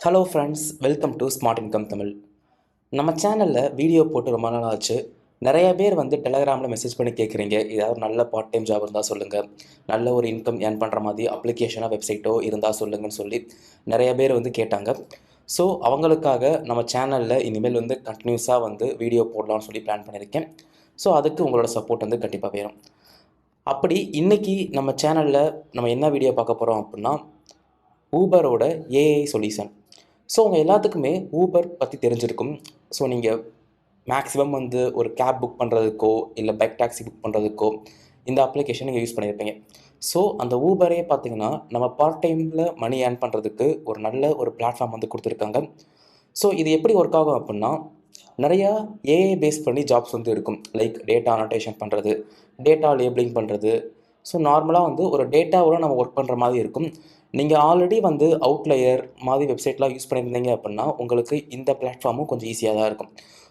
Hello friends, welcome to smart income Tamil. நம்ம சேனலில் video போட்டு ரொம்ப நாள் ஆச்சு. நிறைய பேர் டெலகிராமில் மெசேஜ் பண்ணி கேட்குறீங்க, ஏதாவது நல்ல பார்ட் டைம் ஜாப் இருந்தால் சொல்லுங்கள், நல்ல ஒரு இன்கம் ஏர்ன் பண்ணுற மாதிரி அப்ளிகேஷனோ வெப்சைட்டோ இருந்தால் சொல்லுங்கன்னு சொல்லி நிறைய பேர் கேட்டாங்க. ஸோ அவங்களுக்காக நம்ம சேனலில் இனிமேல் கண்டினியூஸாக வீடியோ போடலாம்னு சொல்லி பிளான் பண்ணியிருக்கேன். ஸோ அதுக்கு உங்களோட சப்போர்ட் கண்டிப்பாக வேணும். அப்படி இன்றைக்கி நம்ம சேனலில் நம்ம என்ன வீடியோ பார்க்க போகிறோம் அப்படின்னா, ஊபரோட ஏஐ சொல்யூஷன். ஸோ உங்கள் எல்லாத்துக்குமே ஊபர் பற்றி தெரிஞ்சிருக்கும். ஸோ நீங்கள் மேக்ஸிமம் ஒரு கேப் புக் பண்ணுறதுக்கோ இல்லை பைக் டாக்ஸி புக் பண்ணுறதுக்கோ இந்த அப்ளிகேஷன் நீங்கள் யூஸ் பண்ணியிருப்பீங்க. ஸோ அந்த ஊபரே பார்த்தீங்கன்னா நம்ம பார்ட் டைமில் மணி ஏர்ன் பண்ணுறதுக்கு ஒரு நல்ல ஒரு பிளாட்ஃபார்ம் கொடுத்துருக்காங்க. ஸோ இது எப்படி ஒர்க் ஆகும் அப்படின்னா, நிறையா ஏஐ பேஸ் பண்ணி ஜாப்ஸ் இருக்கும். லைக் டேட்டா அனோட்டேஷன் பண்ணுறது, டேட்டா லேபிளிங் பண்ணுறது. ஸோ நார்மலாக ஒரு டேட்டாவோட நம்ம ஒர்க் பண்ணுற மாதிரி இருக்கும். நீங்கள் ஆல்ரெடி அவுட்லயர் மாதிரி வெப்சைட்லாம் யூஸ் பண்ணியிருந்தீங்க அப்படின்னா உங்களுக்கு இந்த பிளாட்ஃபார்மும் கொஞ்சம் ஈஸியாக தான் இருக்கும்.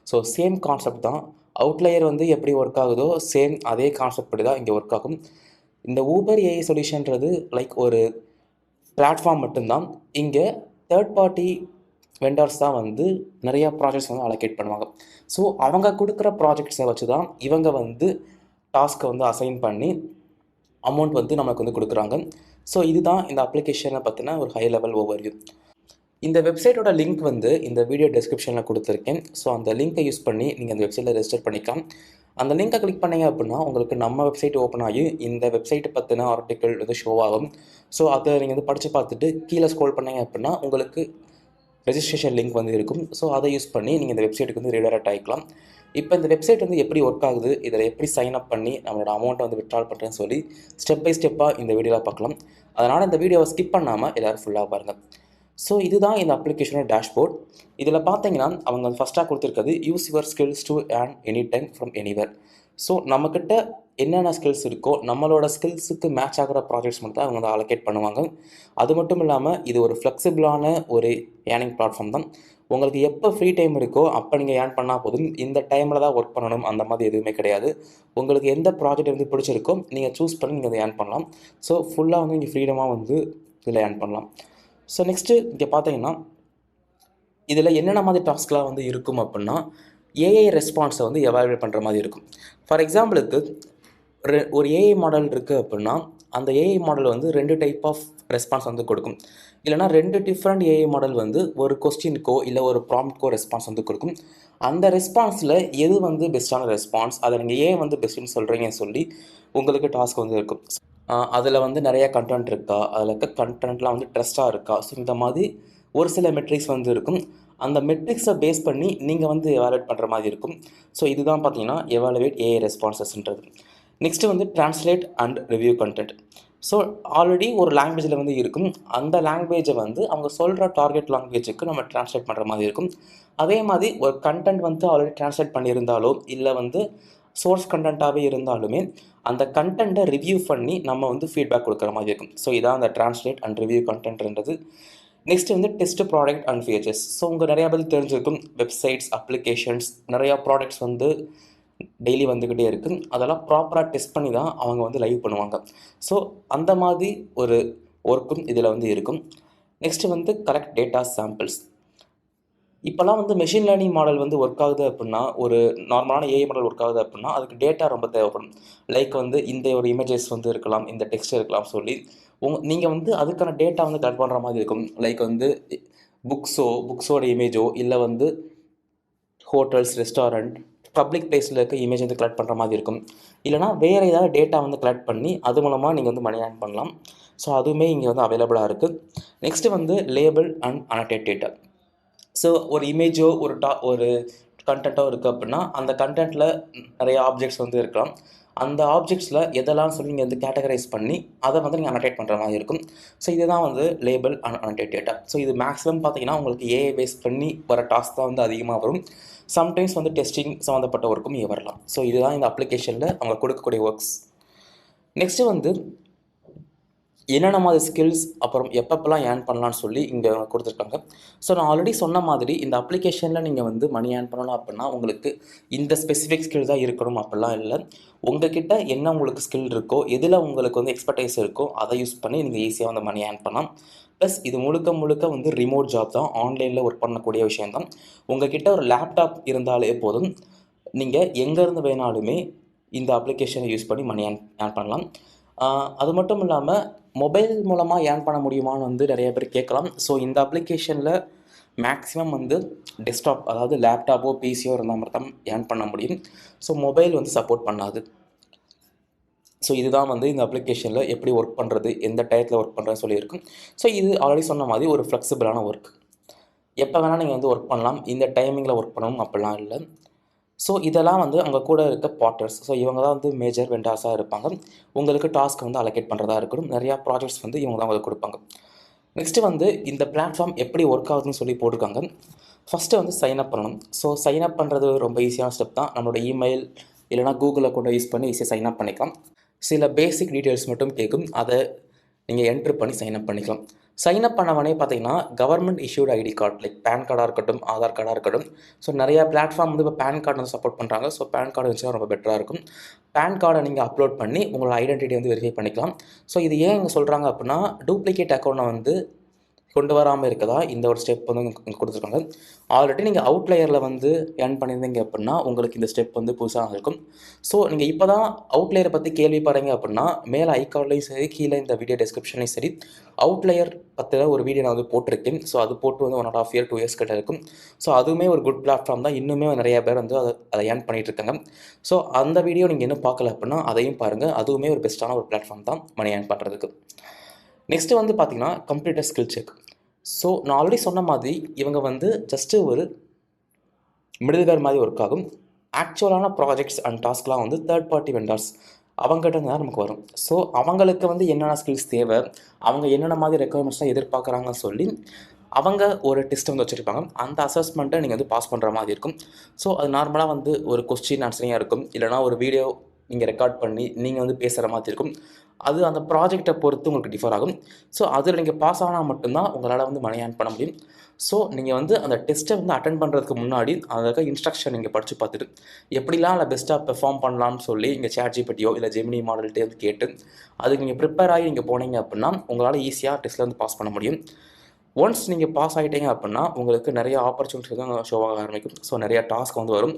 ஸோ சேம் கான்செப்ட் தான். அவுட்லயர் எப்படி ஒர்க் ஆகுதோ சேம் அதே கான்செப்ட் படி தான் இங்கே ஒர்க் ஆகும். இந்த ஊபர் ஏஐ சொல்யூஷன்றது லைக் ஒரு பிளாட்ஃபார்ம் மட்டும்தான். இங்கே தேர்ட் பார்ட்டி வெண்டர்ஸ் தான் நிறையா ப்ராஜெக்ட்ஸ் அலோகேட் பண்ணுவாங்க. ஸோ அவங்க கொடுக்குற ப்ராஜெக்ட்ஸை வச்சு தான் இவங்க டாஸ்க்கை அசைன் பண்ணி அமௌண்ட் நமக்கு கொடுக்குறாங்க. ஸோ இதுதான் இந்த அப்ளிகேஷனை பற்றின ஒரு ஹை லெவல் ஓவர்வியூ. இந்த வெப்சைட்டோட லிங்க் இந்த வீடியோ டிஸ்கிரிப்ஷனில் கொடுத்துருக்கேன். ஸோ அந்த லிங்க்கை யூஸ் பண்ணி நீங்கள் அந்த வெப்சைட்டில் ரெஜிஸ்டர் பண்ணிக்கலாம். அந்த லிங்க்கை கிளிக் பண்ணிங்க அப்படின்னா உங்களுக்கு நம்ம வெப்சைட் ஓப்பன் ஆகி இந்த வெப்சைட்டை பற்றின ஆர்டிக்கல் ஷோ ஆகும். ஸோ அதை நீங்கள் படித்து பார்த்துட்டு கீழே ஸ்க்ரோல் பண்ணிங்க அப்படின்னா உங்களுக்கு ரெஜிஸ்ட்ரேஷன் லிங்க் இருக்கும். ஸோ அதை யூஸ் பண்ணி நீங்கள் இந்த வெப்சைட்டுக்கு ரீடைரக்ட் ஆகிக்கலாம். இப்போ இந்த வெப்சைட் எப்படி ஒர்க் ஆகுது, இதில் எப்படி சைன் அப் பண்ணி நம்மளோட அமௌண்ட்டை வித்ட்ரால் பண்ணுறேன்னு சொல்லி ஸ்டெப் பை ஸ்டெப்பாக இந்த வீடியோவில் பார்க்கலாம். அதனால் இந்த வீடியோவை ஸ்கிப் பண்ணாமல் எல்லோரும் ஃபுல்லாக பாருங்கள். ஸோ இதுதான் இந்த அப்ளிகேஷனோட டேஷ்போர்ட். இதில் பார்த்தீங்கன்னா அவங்க ஃபஸ்ட்டாக கொடுத்துருக்கிறது use your skills to earn any time from anywhere. So நம்மக்கிட்ட என்னென்ன ஸ்கில்ஸ் இருக்கோ நம்மளோட ஸ்கில்ஸுக்கு மேட்ச் ஆகிற ப்ராஜெக்ட்ஸ் மட்டும் தான் அவங்க அலோகேட் பண்ணுவாங்க. அது மட்டும் இல்லாமல் இது ஒரு ஃப்ளெக்சிபிளான ஒரு ஏர்னிங் பிளாட்ஃபார்ம் தான். உங்களுக்கு எப்போ ஃப்ரீ டைம் இருக்கோ அப்போ நீங்கள் ஏர்ன் பண்ணால் போதும். இந்த டைமில் தான் ஒர்க் பண்ணணும் அந்த மாதிரி எதுவுமே கிடையாது. உங்களுக்கு எந்த ப்ராஜெக்ட் பிடிச்சிருக்கோ நீங்கள் சூஸ் பண்ணி நீங்கள் அதை ஏர்ன் பண்ணலாம். ஸோ ஃபுல்லாக இங்கே ஃப்ரீடமாக இதில் ஏர்ன் பண்ணலாம். ஸோ நெக்ஸ்ட்டு இங்கே பார்த்தீங்கன்னா இதில் என்னென்ன மாதிரி டாஸ்க்லாம் இருக்கும் அப்படின்னா, ஏஐ ரெஸ்பான்ஸை எவாலுவேட் பண்ணுற மாதிரி இருக்கும். ஃபார் எக்ஸாம்பிளுக்கு ஒரு ஏஐ மாடல் இருக்குது அப்படின்னா அந்த AI model 2 type of response கொடுக்கும். இல்லைனா 2 டிஃப்ரெண்ட் ஏஐ மாடல் ஒரு கொஸ்டினுக்கோ இல்லை ஒரு ப்ராம்ப்ட்கோ ரெஸ்பான்ஸ் கொடுக்கும். அந்த ரெஸ்பான்ஸில் எது பெஸ்ட்டான ரெஸ்பான்ஸ், அதை நீங்கள் ஏன் பெஸ்ட்டுன்னு சொல்கிறீங்கன்னு சொல்லி உங்களுக்கு டாஸ்க் இருக்கும். அதில் நிறையா கண்டென்ட் இருக்கா, அதில் இருக்க கண்டென்ட்லாம் ட்ரஸ்ட்டாக இருக்கா. ஸோ இந்த மாதிரி ஒரு சில மெட்ரிக்ஸ் இருக்கும். அந்த மெட்ரிக்ஸை பேஸ் பண்ணி நீங்கள் எவாலுவேட் பண்ணுற மாதிரி இருக்கும். ஸோ இதுதான் பார்த்தீங்கன்னா எவாலுவேட் ஏஐ ரெஸ்பான்சஸ்ன்றது. Next translate and review content. So already ஒரு லாங்குவேஜில் இருக்கும். அந்த லாங்குவேஜை அவங்க சொல்கிற டார்கெட் லாங்குவேஜுக்கு நம்ம ட்ரான்ஸ்லேட் பண்ணுற மாதிரி இருக்கும். அதே மாதிரி ஒரு கண்டென்ட் ஆல்ரெடி ட்ரான்ஸ்லேட் பண்ணியிருந்தாலோ இல்லை சோர்ஸ் கண்டென்ட்டாகவே இருந்தாலுமே அந்த கண்டென்ட்டை ரிவ்யூ பண்ணி நம்ம ஃபீட்பேக் கொடுக்குற மாதிரி இருக்கும். ஸோ இதான் அந்த ட்ரான்ஸ்லேட் அண்ட் ரிவ்யூ கண்டென்ட்ன்றது. Next test product and features. So உங்கள் நிறையா பேர் தெரிஞ்சிருக்கும், வெப்சைட்ஸ், அப்ளிகேஷன்ஸ், நிறையா ப்ராடக்ட்ஸ் டெய்லி வந்துக்கிட்டே இருக்குது. அதெல்லாம் ப்ராப்பராக டெஸ்ட் பண்ணி தான் அவங்க லைவ் பண்ணுவாங்க. ஸோ அந்த மாதிரி ஒரு ஒர்க்கும் இதில் இருக்கும். Next collect data samples. இப்போல்லாம் மெஷின் லேர்னிங் மாடல் ஒர்க் ஆகுது அப்படின்னா, ஒரு நார்மலான ஏஐ மாடல் ஒர்க் ஆகுது அப்படின்னா அதுக்கு டேட்டா ரொம்ப தேவைப்படும். லைக் இந்த ஒரு இமேஜஸ் இருக்கலாம், இந்த டெக்ஸ்ட் இருக்கலாம் சொல்லி நீங்கள் அதுக்கான டேட்டா கலெக்ட் பண்ணுற மாதிரி இருக்கும். லைக் புக்ஸோட இமேஜோ இல்லை ஹோட்டல்ஸ், ரெஸ்டாரண்ட், பப்ளிக் பிளேஸில் இருக்க இமேஜ் கலெக்ட் பண்ணுற மாதிரி இருக்கும். இல்லைனா வேறு ஏதாவது டேட்டா கலெக்ட் பண்ணி அது மூலமாக நீங்கள் மணி ஏர்ன் பண்ணலாம். ஸோ அதுவுமே இங்கே அவைலபிளாக இருக்குது. Next label and annotate data. So ஒரு இமேஜோ ஒரு கண்டென்ட்டோ இருக்குது அப்படின்னா அந்த கண்டென்ட்டில் நிறைய ஆப்ஜெக்ட்ஸ் இருக்கலாம். அந்த ஆப்ஜெக்ட்ஸில் எதெல்லாம் சொல்லி நீங்கள் கேட்டகரைஸ் பண்ணி அதை நீங்கள் அனோட்டேட் பண்ணுற மாதிரி இருக்கும். ஸோ இதுதான் label and annotate data. So இது மேக்ஸிமம் பார்த்தீங்கன்னா உங்களுக்கு ஏஐ பேஸ் பண்ணி வர டாஸ்க் தான் அதிகமாக வரும். சம்டைம்ஸ் டெஸ்டிங் சம்மந்தப்பட்ட ஒர்க்கும் இங்கே வரலாம். ஸோ இதுதான் இந்த அப்ளிகேஷனில் அவங்க கொடுக்கக்கூடிய ஒர்க்ஸ். நெக்ஸ்ட்டு என்னென்ன மாதிரி ஸ்கில்ஸ் அப்புறம் எப்பப்பெல்லாம் ஏர்ன் பண்ணலான்னு சொல்லி இங்கே கொடுத்துருக்காங்க. ஸோ நான் ஆல்ரெடி சொன்ன மாதிரி இந்த அப்ளிகேஷனில் நீங்கள் வந்து மணி ஏர்ன் பண்ணலாம் அப்படின்னா உங்களுக்கு இந்த ஸ்பெசிஃபிக் ஸ்கில் தான் இருக்கணும் அப்படிலாம் இல்லை. உங்ககிட்ட என்ன உங்களுக்கு ஸ்கில் இருக்கோ, எதில் உங்களுக்கு வந்து எக்ஸ்பர்டைஸ் இருக்கோ அதை யூஸ் பண்ணி நீங்கள் ஈஸியாக வந்து மணி ஏர்ன் பண்ணலாம். ப்ளஸ் இது முழுக்க முழுக்க வந்து ரிமோட் ஜாப் தான், ஆன்லைனில் ஒர்க் பண்ணக்கூடிய விஷயம் தான். உங்ககிட்ட ஒரு லேப்டாப் இருந்தாலே போதும், நீங்கள் எங்கேருந்து வேணாலுமே இந்த அப்ளிகேஷனை யூஸ் பண்ணி மணி ஏர்ன் பண்ணலாம். அது மட்டும் இல்லாமல் மொபைல் மூலமாக ஏர்ன் பண்ண முடியுமான்னு வந்து நிறைய பேர் கேட்கலாம். ஸோ இந்த அப்ளிகேஷனில் மேக்ஸிமம் வந்து டெஸ்க்டாப், அதாவது லேப்டாப்போ பிசியோ இருந்தால் மட்டும் தான் ஏர்ன் பண்ண முடியும். ஸோ மொபைல் வந்து சப்போர்ட் பண்ணாது. ஸோ இதுதான் வந்து இந்த அப்ளிகேஷனில் எப்படி ஒர்க் பண்ணுறது, எந்த டயத்தில் ஒர்க் பண்ணுறதுன்னு சொல்லியிருக்கும். ஸோ இது ஆல்ரெடி சொன்ன மாதிரி ஒரு ஃப்ளெக்சிபிளான ஒர்க். எப்போ வேணால் நீங்கள் வந்து ஒர்க் பண்ணலாம், இந்த டைமிங்கில் ஒர்க் பண்ணணும் அப்படிலாம் இல்லை. ஸோ இதெல்லாம் வந்து அவங்க கூட இருக்க பார்ட்னர்ஸ். ஸோ இவங்க தான் வந்து மேஜர் வெண்டார்ஸாக இருப்பாங்க. உங்களுக்கு டாஸ்க் வந்து அலோகேட் பண்ணுறதா இருக்கட்டும், நிறையா ப்ராஜெக்ட்ஸ் வந்து இவங்க தான் உங்களுக்கு கொடுப்பாங்க. நெக்ஸ்ட்டு வந்து இந்த பிளாட்ஃபார்ம் எப்படி ஒர்க் ஆகுதுன்னு சொல்லி போட்டிருக்காங்க. ஃபஸ்ட்டு வந்து சைன் அப் பண்ணணும். ஸோ சைன் அப் பண்ணுறது ரொம்ப ஈஸியான ஸ்டெப் தான். நம்மளோட இமெயில் இல்லைனா கூகுள் அக்கௌண்ட்டை யூஸ் பண்ணி ஈஸியாக சைன் அப் பண்ணிக்கலாம். சில பேசிக் டீட்டெயில்ஸ் மட்டும் கேட்கும், அதை நீங்கள் என்ட்ரு பண்ணி சைன் அப் பண்ணிக்கலாம். சைன் அப் பண்ணவனே பார்த்தீங்கன்னா government issued ID card, like PAN கார்டாக இருக்கட்டும், ஆதார் கார்டாக இருக்கட்டும். ஸோ நிறையா பிளாட்ஃபார்ம் வந்து இப்போ பேன் கார்டு வந்து சப்போர்ட் பண்ணுறாங்க. ஸோ பேன் கார்டு இருந்துச்சுன்னா ரொம்ப பெட்டராக இருக்கும். பேன் கார்டை நீங்கள் அப்லோட் பண்ணி உங்களோட ஐடென்டிட்டி வந்து வெரிஃபை பண்ணிக்கலாம். ஸோ இது ஏன் இங்கே சொல்கிறாங்க அப்படின்னா, டூப்ளிகேட் அக்கௌண்ட்டை வந்து கொண்டு வராமல் இருக்கதா இந்த ஒரு ஸ்டெப் வந்து இங்கே கொடுத்துருக்காங்க. ஆல்ரெடி நீங்கள் அவுட்லயரில் வந்து ஏர்ன் பண்ணியிருந்தீங்க அப்படின்னா உங்களுக்கு இந்த ஸ்டெப் வந்து புதுசாக இருக்கும். ஸோ நீங்கள் இப்போ தான் அவுட்லயரை பற்றி கேள்விப்படுறீங்க அப்படின்னா மேலே ஐகார்ட்லேயும் சரி, கீழே இந்த வீடியோ டிஸ்கிரிப்ஷன்லையும் சரி, அவுட்லயர் பற்றின ஒரு வீடியோ நான் வந்து போட்டிருக்கேன். ஸோ அது போட்டு வந்து 1.5 year 2 years கிட்ட இருக்கும். ஸோ அதுவுமே ஒரு குட் பிளாட்ஃபார்ம் தான். இன்னுமே நிறைய பேர் வந்து அதை ஏர்ன் பண்ணிகிட்டு இருக்காங்க. ஸோ அந்த வீடியோ நீங்கள் இன்னும் பார்க்கல அப்படின்னா அதையும் பாருங்கள். அதுவுமே ஒரு பெஸ்ட்டான ஒரு பிளாட்ஃபார்ம் தான் மணி ஏர்ன் பண்ணுறதுக்கு. நெக்ஸ்ட்டு வந்து பார்த்திங்கன்னா கம்ப்யூட்டர் ஸ்கில் செக். ஸோ நான் ஆல்ரெடி சொன்ன மாதிரி இவங்க வந்து ஜஸ்ட்டு ஒரு மிடில்வேர் மாதிரி ஒர்க் ஆகும். ஆக்சுவலான ப்ராஜெக்ட்ஸ் அண்ட் டாஸ்க்லாம் வந்து தேர்ட் பார்ட்டி வெண்டார்ஸ் அவங்ககிட்ட தான் நமக்கு வரும். ஸோ அவங்களுக்கு வந்து என்னென்ன ஸ்கில்ஸ் தேவை, அவங்க என்னென்ன மாதிரி ரெக்குயர்மெண்ட்ஸ்லாம் எதிர்பார்க்குறாங்கன்னு சொல்லி அவங்க ஒரு டெஸ்ட் வந்து வச்சுருப்பாங்க. அந்த அசஸ்மெண்ட்டை நீங்கள் வந்து பாஸ் பண்ணுற மாதிரி இருக்கும். ஸோ அது நார்மலாக வந்து ஒரு கொஸ்டின் ஆன்சரிங்காக இருக்கும், இல்லைனா ஒரு வீடியோ நீங்கள் ரெக்கார்ட் பண்ணி நீங்கள் வந்து பேசுகிற மாதிரி இருக்கும். அது அந்த ப்ராஜெக்டை பொறுத்து உங்களுக்கு டிஃபர் ஆகும். ஸோ அதில் நீங்கள் பாஸ் ஆனால் மட்டும்தான் உங்களால் வந்து மணி ஏர்ன் பண்ண முடியும். ஸோ நீங்கள் வந்து அந்த டெஸ்ட்டை வந்து அட்டென்ட் பண்ணுறதுக்கு முன்னாடி அதில் இன்ஸ்ட்ரக்ஷன் நீங்கள் படித்து பார்த்துட்டு எப்படிலாம் அதில் பெஸ்ட்டாக பெர்ஃபார்ம் பண்ணலான்னு சொல்லி இங்கே ChatGPTயோ இல்லை ஜெமினி மாடல்கிட்டே வந்து கேட்டு அதுக்கு நீங்கள் ப்ரிப்பேர் ஆகி நீங்கள் போனீங்க அப்படின்னா உங்களால் ஈஸியாக டெஸ்ட்டில் வந்து பாஸ் பண்ண முடியும். ஒன்ஸ் நீங்கள் பாஸ் ஆகிட்டீங்க அப்படின்னா உங்களுக்கு நிறைய ஆப்பர்ச்சுனிட்டிஸ் தான் ஷோ ஆக ஆரம்பிக்கும். ஸோ நிறையா டாஸ்க் வந்து வரும்.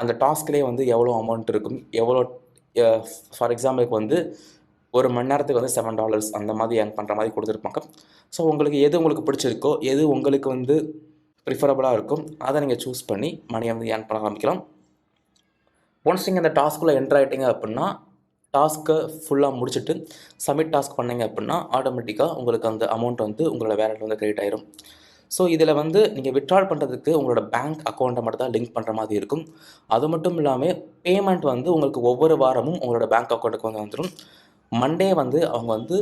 அந்த டாஸ்க்லேயே வந்து எவ்வளோ அமௌண்ட் இருக்கும், எவ்வளோ ஃபார் எக்ஸாம்பிளுக்கு வந்து ஒரு மணி நேரத்துக்கு வந்து $7 அந்த மாதிரி ஏர்ன் பண்ணுற மாதிரி கொடுத்துருப்பாங்க. ஸோ உங்களுக்கு எது உங்களுக்கு பிடிச்சிருக்கோ, எது உங்களுக்கு வந்து ப்ரிஃபரபுளாக இருக்கும், அதை நீங்கள் சூஸ் பண்ணி மணியை வந்து ஏர்ன் பண்ண ஆரம்பிக்கலாம். ஒன்ஸ் நீங்கள் அந்த டாஸ்க்குள்ளே என்ட்ரு ஆகிட்டீங்க அப்படின்னா டாஸ்க்கை ஃபுல்லாக முடிச்சுட்டு சப்மிட் டாஸ்க் பண்ணிங்க அப்படின்னா ஆட்டோமேட்டிக்காக உங்களுக்கு அந்த அமௌண்ட் வந்து உங்களோட வேலெட்டில் வந்து கிரெடிட் ஆயிரும். ஸோ இதில் வந்து நீங்கள் வித்ட்ரால் பண்ணுறதுக்கு உங்களோட பேங்க் அக்கௌண்ட்டை மட்டும் தான் லிங்க் பண்ணுற மாதிரி இருக்கும். அது மட்டும் இல்லாமல் பேமெண்ட் வந்து உங்களுக்கு ஒவ்வொரு வாரமும் உங்களோட பேங்க் அக்கௌண்ட்டுக்கு வந்து வந்துடும். மண்டே வந்து அவங்க வந்து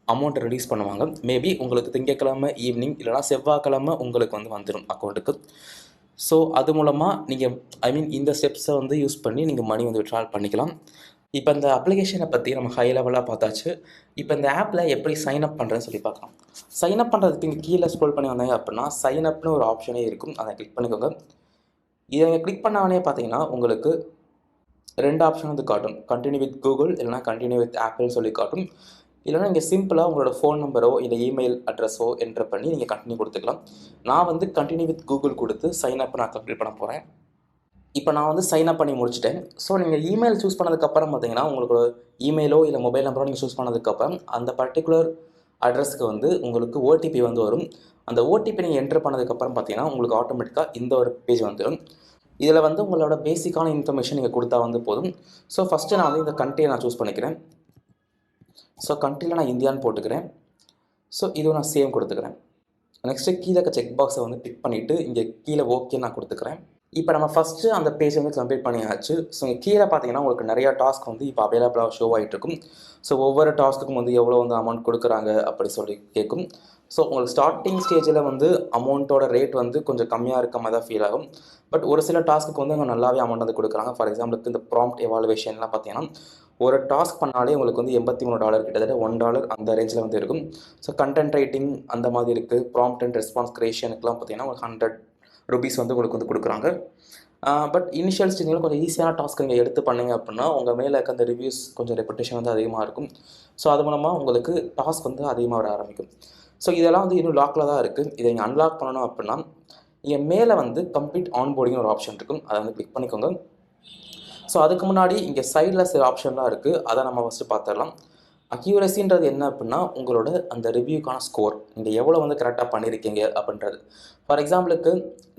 அமௌண்ட்டை ரிலீஸ் பண்ணுவாங்க. மேபி உங்களுக்கு திங்கட்கிழமை ஈவினிங் இல்லைனா செவ்வாய்க்கிழமை உங்களுக்கு வந்து வந்துடும் அக்கௌண்ட்டுக்கு. ஸோ அது மூலமாக நீங்கள் இந்த ஸ்டெப்ஸை வந்து யூஸ் பண்ணி நீங்கள் மணி வந்து வித்ட்ரால் பண்ணிக்கலாம். இப்போ இந்த அப்ளிகேஷனை பற்றி நம்ம ஹை லெவலாக பார்த்தாச்சு. இப்போ இந்த ஆப்பில் எப்படி சைன் அப் பண்ணுறதுன்னு சொல்லி பார்க்கலாம். சைன் அப் பண்ணுறதுக்கு இங்கே கீழே ஸ்க்ரோல் பண்ணி வந்தாங்க அப்படின்னா சைன் அப்னு ஒரு ஆப்ஷனே இருக்கும், அதை கிளிக் பண்ணிக்கோங்க. இதை கிளிக் பண்ணவனே பார்த்தீங்கன்னா உங்களுக்கு 2 ஆப்ஷன் வந்து காட்டும். கண்டினியூ வித் கூகுள் இல்லைனா கண்டினியூ வித் ஆப்பிள்னு சொல்லி காட்டும். இல்லைனா நீங்கள் சிம்பிளாக உங்களோட ஃபோன் நம்பரோ இல்லை இமெயில் அட்ரஸோ என்ட்ரு பண்ணி நீங்கள் கண்டினியூ கொடுத்துக்கலாம். நான் வந்து கண்டினியூ வித் கூகுள் கொடுத்து சைன் அப் நான் கம்ப்ளீட் பண்ண போகிறேன். இப்போ நான் வந்து சைன் அப் பண்ணி முடிச்சிட்டேன். ஸோ நீங்கள் இமெயில் சூஸ் பண்ணதுக்கப்புறம் பார்த்தீங்கன்னா உங்களுக்கு இமெயிலோ இல்லை மொபைல் நம்பரோ நீங்கள் சூஸ் பண்ணதுக்கப்புறம் அந்த பர்டிகுலர் அட்ரஸ்க்கு வந்து உங்களுக்கு ஓடிபி வந்து வரும். அந்த ஓடிபி நீங்கள் என்ட்ரு பண்ணதுக்கப்புறம் பார்த்தீங்கன்னா உங்களுக்கு ஆட்டோமேட்டிக்காக இந்த ஒரு பேஜ் வந்துடும். இதில் வந்து உங்களோட பேசிக்கான இன்ஃபர்மேஷன் நீங்கள் கொடுத்தா வந்து போதும். ஸோ ஃபஸ்ட்டு நான் வந்து இந்த கண்ட்ரியை நான் சூஸ் பண்ணிக்கிறேன். ஸோ கண்ட்ரியில் நான் இந்தியான்னு போட்டுக்கிறேன். ஸோ இதுவும் நான் சேம் கொடுத்துக்கிறேன். நெக்ஸ்ட்டு கீழே செக் பாக்ஸை வந்து டிக் பண்ணிவிட்டு இங்கே கீழே ஓகே நான் கொடுத்துக்கிறேன். இப்போ நம்ம ஃபஸ்ட்டு அந்த பேஜ் வந்து கம்ப்ளீட் பண்ணியாச்சு. ஸோ இங்க கீழே பார்த்தீங்கன்னா உங்களுக்கு நிறையா டாஸ்க் வந்து இப்போ அவைலபிளாக ஷோ ஆகிட்டு இருக்கும். ஸோ ஒவ்வொரு டாஸ்க்குக்கும் வந்து எவ்வளோ வந்து அமௌண்ட் கொடுக்குறாங்க அப்படி சொல்லி கேட்கும். ஸோ உங்களுக்கு ஸ்டார்டிங் ஸ்டேஜில் வந்து அமௌண்ட்டோட ரேட் வந்து கொஞ்சம் கம்மியாக இருக்க மாதிரி தான் ஃபீல் ஆகும். பட் ஒரு சில டாஸ்க்கு வந்து அவங்க நல்லாவே அமௌண்ட் வந்து கொடுக்குறாங்க. ஃபார் எக்ஸாம்பிளுக்கு இந்த ப்ராம்ப்ட் எவாலுவேஷன்லாம் பார்த்தீங்கன்னா ஒரு டாஸ்க் பண்ணாலே உங்களுக்கு வந்து $83 கிட்டத்தட்ட $1 அந்த ரேஞ்சில் வந்து இருக்கும். ஸோ கண்டென்ட் ரைட்டிங் அந்த மாதிரி இருக்குது. ப்ராம்ப்ட் அண்ட் ரெஸ்பான்ஸ் கிரியேஷனுக்குலாம் பார்த்தீங்கன்னா ஒரு ₹100 வந்து உங்களுக்கு வந்து கொடுக்குறாங்க. பட் இனிஷியல் ஸ்டேஜில் கொஞ்சம் ஈஸியான டாஸ்க் நீங்கள் எடுத்து பண்ணீங்க அப்படின்னா உங்கள் மேலே இருக்க அந்த ரிவ்யூஸ் கொஞ்சம் ரெப்புடேஷன் வந்து அதிகமாக இருக்கும். ஸோ அது மூலமாக உங்களுக்கு டாஸ்க் வந்து அதிகமாக வர ஆரம்பிக்கும். ஸோ இதெல்லாம் வந்து இன்னும் லாக்கில் தான் இருக்குது. இதை நீங்கள் அன்லாக் பண்ணணும் அப்படின்னா இங்கே மேலே வந்து கம்ப்ளீட் ஆன்போர்டிங்னு ஒரு ஆப்ஷன் இருக்கும். அதை வந்து கிளிக் பண்ணிக்கோங்க. ஸோ அதுக்கு முன்னாடி இங்கே சைடில் சில ஆப்ஷன்லாம் இருக்குது. அதை நம்ம ஃபஸ்ட்டு பார்த்துடலாம். அக்யூரஸின்றது என்ன அப்படின்னா உங்களோட அந்த ரிவ்யூக்கான ஸ்கோர், நீங்கள் எவ்வளோ வந்து கரெக்டாக பண்ணியிருக்கீங்க அப்படின்றது. ஃபார் எக்ஸாம்பிளுக்கு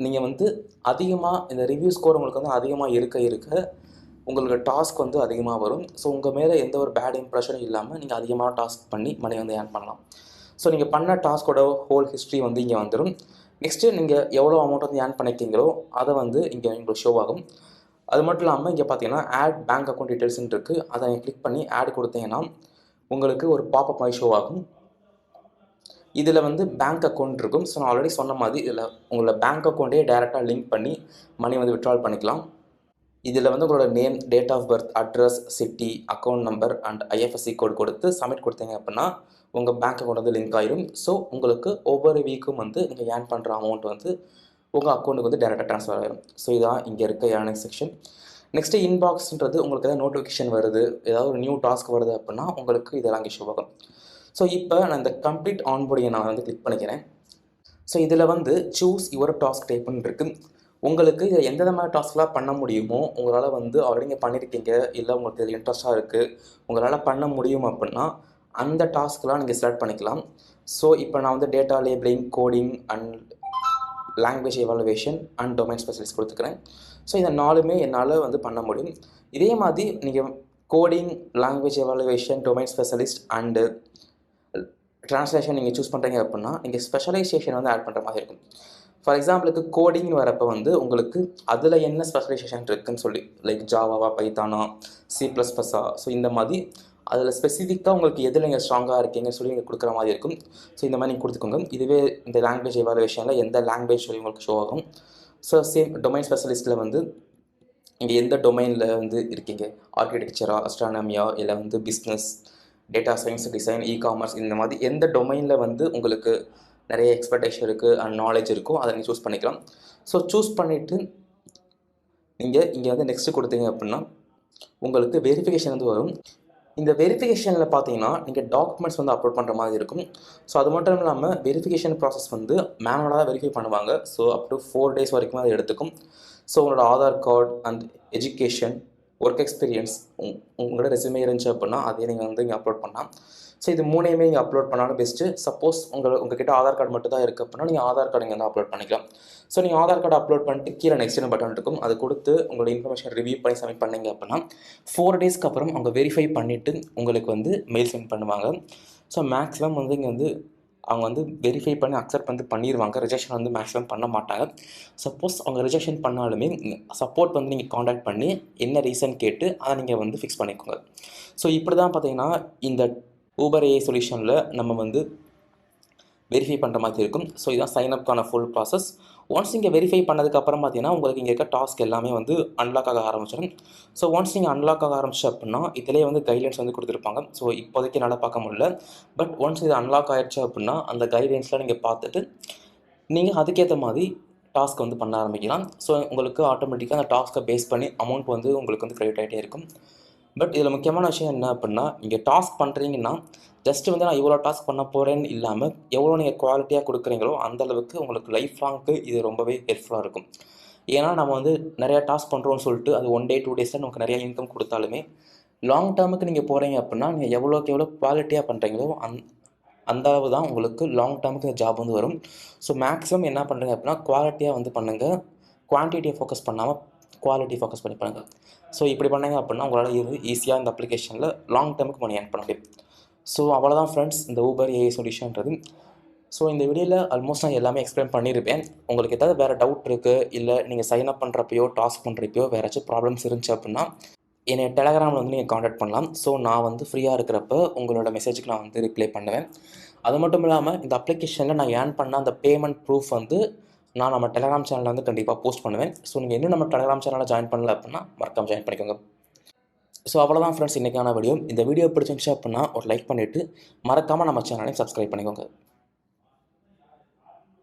நீங்கள் வந்து அதிகமாக இந்த ரிவ்யூ ஸ்கோர் உங்களுக்கு வந்து அதிகமாக இருக்க உங்களுக்கு டாஸ்க் வந்து அதிகமாக வரும். ஸோ உங்கள் மேலே எந்த ஒரு பேட் இம்ப்ரெஷனும் இல்லாமல் நீங்கள் அதிகமாக டாஸ்க் பண்ணி மணி வந்து ஏர்ன் பண்ணலாம். ஸோ நீங்கள் பண்ண டாஸ்கோட ஹோல் ஹிஸ்ட்ரி வந்து இங்கே வந்துடும். நெக்ஸ்ட்டு நீங்கள் எவ்வளோ அமௌண்ட் வந்து ஏர்ன் பண்ணியிருக்கீங்களோ அதை வந்து இங்கே உங்களுக்கு ஷோ ஆகும். அது மட்டும் இல்லாமல் இங்கே பார்த்தீங்கன்னா ஆட் பேங்க் அக்கௌண்ட் டீட்டெயில்ஸ்ன்னு இருக்குது. அதை நீங்கள் கிளிக் பண்ணி ஆட் கொடுத்தீங்கன்னா உங்களுக்கு ஒரு பாப்அப் மாதிரி ஷோ ஆகும். இதில் வந்து பேங்க் அக்கௌண்ட் இருக்கும். ஸோ நான் ஆல்ரெடி சொன்ன மாதிரி இதில் உங்களோட பேங்க் அக்கௌண்ட்டே டேரெக்டாக லிங்க் பண்ணி மணி வந்து வித்ட்ரால் பண்ணிக்கலாம். இதில் வந்து உங்களோட name, date of birth, address, city, account number and IFSC code கொடுத்து சப்மிட் கொடுத்தீங்க அப்படின்னா உங்கள் பேங்க் அக்கௌண்ட் வந்து லிங்க் ஆயிடும். ஸோ உங்களுக்கு ஒவ்வொரு வீக்கும் வந்து நீங்கள் ஏர்ன் பண்ணுற அமௌண்ட் வந்து உங்கள் அக்கௌண்ட்டுக்கு வந்து டேரெக்டாக ட்ரான்ஸ்ஃபர் ஆகிடும். ஸோ இதான் இங்கே இருக்க ஏர்னிங் செக்ஷன். நெக்ஸ்ட்டு இன்பாக்ஸ்ன்றது உங்களுக்கு ஏதாவது நோட்டிஃபிகேஷன் வருது, ஏதாவது ஒரு நியூ டாஸ்க் வருது அப்படின்னா உங்களுக்கு இதெல்லாம் இங்கே ஷோ ஆகும். ஸோ இப்போ நான் இந்த கம்ப்ளீட் ஆன்போர்டிங்கை நான் வந்து கிளிக் பண்ணிக்கிறேன். ஸோ இதில் வந்து சூஸ் யுவர் டாஸ்க் டைப்னு இருக்குது. உங்களுக்கு இதில் எந்த மாதிரி டாஸ்க்லாம் பண்ண முடியுமோ உங்களால் வந்து ஆல்ரெடி நீங்கள் பண்ணியிருக்கீங்க, இல்லை உங்களுக்கு இதில் இன்ட்ரெஸ்ட்டாக இருக்குது, உங்களால் பண்ண முடியும் அப்படின்னா அந்த டாஸ்க்லாம் நீங்கள் செலக்ட் பண்ணிக்கலாம். ஸோ இப்போ நான் வந்து data labelling, coding and language evaluation and domain specialist கொடுத்துக்கிறேன். ஸோ இதை 4மே என்னால் வந்து பண்ண முடியும். இதே மாதிரி நீங்கள் coding, language evaluation, domain specialist and translation நீங்கள் சூஸ் பண்ணுறீங்க அப்படின்னா நீங்கள் ஸ்பெஷலைசேஷன் வந்து ஆட் பண்ணுற மாதிரி இருக்கும். ஃபார் எக்ஸாம்பிளுக்கு கோடிங்னு வரப்போ வந்து உங்களுக்கு அதில் என்ன ஸ்பெஷலைசேஷன் இருக்குதுன்னு சொல்லி லைக் ஜாவாவா, பைத்தானா, C++ஆ, ஸோ இந்த மாதிரி அதில் ஸ்பெசிஃபிக்காக உங்களுக்கு எதில் நீங்கள் ஸ்ட்ராங்காக இருக்கீங்கன்னு சொல்லி நீங்கள் கொடுக்குற மாதிரி இருக்கும். ஸோ இந்த மாதிரி நீங்கள் கொடுத்துக்கோங்க. இதுவே இந்த லாங்குவேஜ் எவாலுவேஷனில் எந்த லாங்குவேஜ் சொல்லி உங்களுக்கு ஷோ ஆகும். ஸோ சேம் டொமைன் ஸ்பெஷலிஸ்ட்டில் வந்து நீங்கள் எந்த டொமைனில் வந்து இருக்கீங்க, ஆர்கிடெக்சரா, அஸ்ட்ரானமியா, இல்லை வந்து business, data science, design, e-commerce, இந்த மாதிரி எந்த டொமைனில் வந்து உங்களுக்கு நிறைய எக்ஸ்பெக்டேஷன் இருக்குது அண்ட் நாலேஜ் இருக்கோ அதை நீங்கள் சூஸ் பண்ணிக்கலாம். ஸோ சூஸ் பண்ணிவிட்டு நீங்கள் இங்கே வந்து நெக்ஸ்ட்டு கொடுத்தீங்க அப்படின்னா உங்களுக்கு வெரிஃபிகேஷன் வந்து வரும். இந்த வெரிஃபிகேஷனில் பார்த்தீங்கன்னா நீங்கள் டாக்குமெண்ட்ஸ் வந்து அப்லோட் பண்ணுற மாதிரி இருக்கும். ஸோ அது மட்டும் இல்லாமல் வெரிஃபிகேஷன் ப்ராசஸ் வந்து மேனுவலாக தான் வெரிஃபை பண்ணுவாங்க. ஸோ அப் டு 4 days வரைக்கும் அது எடுத்துக்கும். ஸோ உங்களோட Aadhaar card and education, work experience, உங்களோட ரெஸ்யூமே இருந்துச்சு அப்படின்னா அதையே நீங்கள் வந்து இங்கே அப்லோட் பண்ணலாம். ஸோ இது 3யுமே இங்கே அப்லோட் பண்ணாலும் பெஸ்ட்டு. சப்போஸ் உங்ககிட்ட ஆதார் கார்டு மட்டும் தான் இருக்குது அப்படின்னா நீங்கள் ஆதார் கார்டு இங்கே வந்து அப்லோட் பண்ணிக்கலாம். ஸோ நீங்கள் ஆதார் கார்டு அப்லோட் பண்ணிட்டு கீழே நெக்ஸ்ட்னு பட்டன் இருக்கும். அது கொடுத்து உங்களோட இன்ஃபர்மேஷன் ரிவ்யூ பண்ணி சப்மிட் பண்ணிங்க அப்படின்னா 4 daysக்கு அப்புறம் அவங்க வெரிஃபை பண்ணிவிட்டு உங்களுக்கு வந்து மெயில் சென்ட் பண்ணுவாங்க. ஸோ மேக்ஸிமம் வந்து இங்கே வந்து அவங்க வந்து வெரிஃபை பண்ணி அக்செப்ட் வந்து பண்ணிடுவாங்க. ரிஜெக்ஷன் வந்து மேக்ஸிமம் பண்ண மாட்டாங்க. சப்போஸ் அவங்க ரிஜெக்ஷன் பண்ணாலுமே சப்போர்ட் வந்து நீங்கள் காண்டாக்ட் பண்ணி என்ன ரீசன் கேட்டு அதை நீங்கள் வந்து ஃபிக்ஸ் பண்ணிக்கோங்க. ஸோ இப்படி தான் பார்த்தீங்கன்னா இந்த ஊபர் ஏஐ சொல்யூஷனில் நம்ம வந்து வெரிஃபை பண்ணுற மாதிரி இருக்கும். ஸோ இதுதான் சைன்அப்கான ஃபுல் ப்ராசஸ். ஒன்ஸ் நீங்கள் வெரிஃபை பண்ணதுக்கப்புறம் பார்த்தீங்கன்னா உங்களுக்கு இங்கே இருக்க டாஸ்க் எல்லாமே வந்து அன்லாக் ஆக ஆரம்பிச்சிடும். ஸோ ஒன்ஸ் நீங்கள் அன்லாக் ஆக ஆரம்பிச்சு அப்படின்னா இதிலே வந்து கைட்லைன்ஸ் வந்து கொடுத்துருப்பாங்க. ஸோ இப்போதைக்கு என்னால் பார்க்க முடியல. பட் ஒன்ஸ் இது அன்லாக் ஆகிடுச்சு அப்படின்னா அந்த கைட்லைன்ஸ்லாம் நீங்கள் பார்த்துட்டு நீங்கள் அதுக்கேற்ற மாதிரி டாஸ்க் வந்து பண்ண ஆரம்பிக்கலாம். ஸோ உங்களுக்கு ஆட்டோமேட்டிக்காக அந்த டாஸ்க்கை பேஸ் பண்ணி அமௌண்ட் வந்து உங்களுக்கு வந்து கிரெடிட் ஆகிட்டே இருக்கும். பட் இதில் முக்கியமான விஷயம் என்ன அப்படின்னா நீங்கள் டாஸ்க் பண்ணுறீங்கன்னா ஜஸ்ட்டு வந்து நான் இவ்வளோ டாஸ்க் பண்ண போகிறேன்னு இல்லாமல் எவ்வளோ நீங்கள் குவாலிட்டியாக கொடுக்குறீங்களோ அந்தளவுக்கு உங்களுக்கு லைஃப் லாங்க்கு இது ரொம்பவே ஹெல்ப்ஃபுல்லாக இருக்கும். ஏன்னா நம்ம வந்து நிறையா டாஸ்க் பண்ணுறோன்னு சொல்லிட்டு அது 1 day 2 daysல நமக்கு நிறையா இன்கம் கொடுத்தாலுமே லாங் டேர்முக்கு நீங்கள் போகிறீங்க அப்படின்னா நீங்கள் எவ்வளோக்கு எவ்வளோ குவாலிட்டியாக பண்ணுறீங்களோ அந்த அளவு தான் உங்களுக்கு லாங் டேர்முக்கு இந்த ஜாப் வந்து வரும். ஸோ மேக்ஸிமம் என்ன பண்ணுறீங்க அப்படின்னா குவாலிட்டியாக வந்து பண்ணுங்கள். குவான்டிட்டியை ஃபோக்கஸ் பண்ணாமல் குவாலிட்டி ஃபோக்கஸ் பண்ணி பண்ணுங்கள். ஸோ இப்படி பண்ணீங்க அப்படின்னா உங்களால் இது ஈஸியாக இந்த அப்ளிகேஷனில் லாங் டேர்முக்கு மணி ஏர்ன் பண்ண முடியும். ஸோ அவ்வளோதான் ஃப்ரெண்ட்ஸ் இந்த ஊபர் ஏஐ சொல்யூஷன்றது. ஸோ இந்த வீடியோவில் ஆல்மோஸ்ட் நான் எல்லாமே எக்ஸ்பிளைன் பண்ணியிருப்பேன். உங்களுக்கு ஏதாவது வேறு டவுட் இருக்குது, இல்லை நீங்கள் சைன் அப் பண்ணுறப்பையோ டாஸ்க் பண்ணுறப்பையோ வேறு ஏதாச்சும் ப்ராப்ளம்ஸ் இருந்துச்சு அப்படின்னா என்னை டெலகிராமில் வந்து நீங்கள் காண்டாக்ட் பண்ணலாம். ஸோ நான் வந்து ஃப்ரீயாக இருக்கிறப்ப உங்களோட மெசேஜுக்கு நான் வந்து ரிப்ளை பண்ணுவேன். அது மட்டும் இல்லாமல் இந்த அப்ளிகேஷனில் நான் ஏர்ன் பண்ண அந்த பேமெண்ட் ப்ரூஃப் வந்து நான் நம்ம டெலகிராம் சேனலில் வந்து கண்டிப்பாக போஸ்ட் பண்ணுவேன். ஸோ நீங்கள் இன்னும் நம்ம டெலகிராம் சேனலில் ஜாயின் பண்ணல அப்படின்னா மறக்காம ஜாயின் பண்ணிக்கோங்க. ஸோ அவ்வளோதான் ஃப்ரெண்ட்ஸ் இன்றைக்கான வீடியோ. இந்த வீடியோ பிடிச்சிருந்துச்சு அப்படின்னா ஒரு லைக் பண்ணிவிட்டு மறக்காமல் நம்ம சேனலையும் சப்ஸ்கிரைப் பண்ணிக்கோங்க.